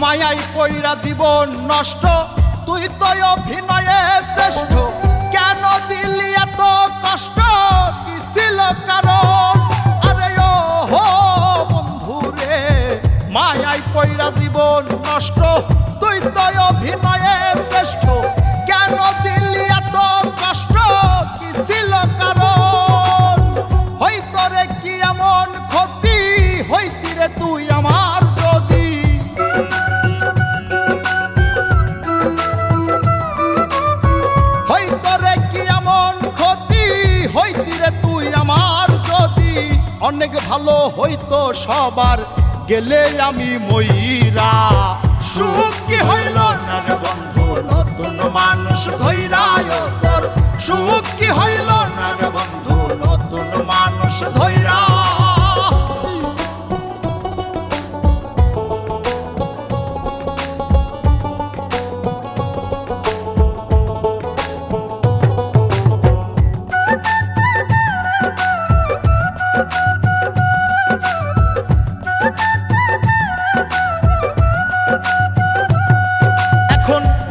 মায়াই পইরা জীবন নষ্ট, তুই তো অভিনয়ে শ্রেষ্ঠ। কেন দিলি এত কষ্ট, কি ছিল কারণ? আরে ও হো বন্ধু রে, মায়াই পইরা জীবন নষ্ট, তুই তো অভিনয়ে শ্রেষ্ঠ। কেন দিলি এত কষ্ট, কি ছিল কারণ? হইতো রে কি এমন ক্ষতি, হইতি রে তুই আমার যদি। হইতো রে কি এমন ক্ষতি, হইতি রে তুই আমার যদি। অনেক ভালো হইতো সবার, গেলে আমি মইরা। সুখ কি হইল না রে বন্ধু, নতুন মানুষ ধইরা তোর। সুখ কি হইল না রে বন্ধু, নতুন মানুষ ধইরা।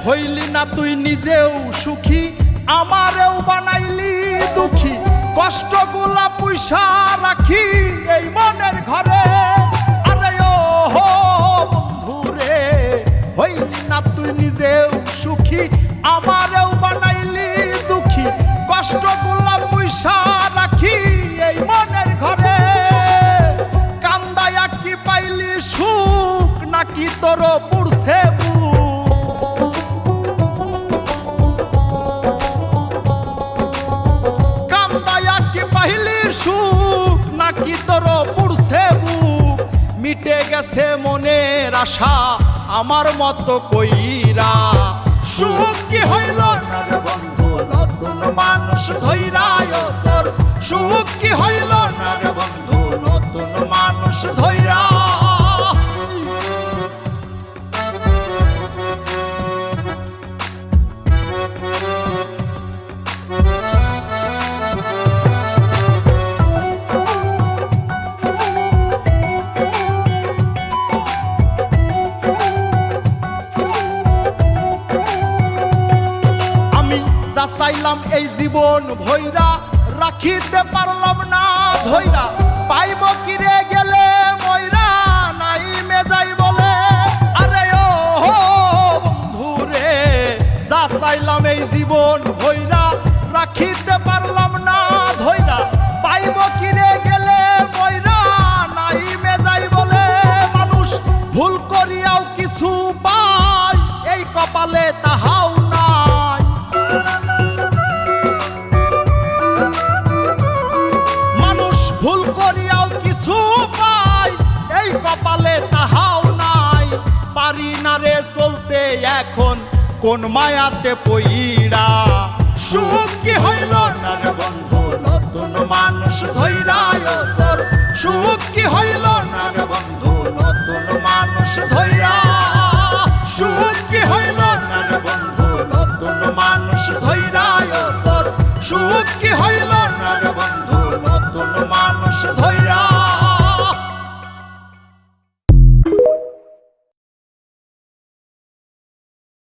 হইলি না তুই নিজেও সুখী, আমারেও বানাইলি দুঃখী। কষ্টগুলা পুইসা রাখি এই মনের ঘরে। আরে ও হো বন্ধু রে, হইলি না তুই নিজেও সুখী, আমারেও বানাইলি দুঃখী। কষ্টগুলা পুইসা রাখি এই মনের ঘরে। কান্দায়া কি পাইলি সুখ, নাকি তোর পুরছে সুখ, নাকি তোর পুরছে বুক? মিটে গেছে মনের আশা আমার মতো কইরা। সুখ কি হইল না রে বন্ধু, নতুন মানুষ ধইরা তোর। সুখ কি হইল না রে বন্ধু, নতুন মানুষ ধইরা। চাইলাম এই জীবন ভৈরা, রাখিতে পারলাম না ধৈরা। পাইব কিরে গেলে ময়রা, নাই মেজাই বলে। আরে ও হো বন্ধু রে, যা চাইলাম এই জীবন ভৈরা, রাখিতে পারলাম না ধৈরা। পাইব কিরে গেলে ময়রা, নাই মেজাই বলে। মানুষ ভুল করিয়াও কিছু পায়, এই কপালে তাহাও নাই। ভুল করিয়াও কিছু পাই, এই কপালে তাহাও নাই। পারি না রে চলতে এখন কোন মায়াতে পইরা। সুখ কি হইল না রে বন্ধু, নতুন মানুষ ধইরা তোর। সুখ কি হইল না রে বন্ধু, নতুন মানুষ ধইরা। সুখ কি হইল না রে বন্ধু, নতুন মানুষ ধইরা তোর। সুখ কি হইল না রে বন্ধু।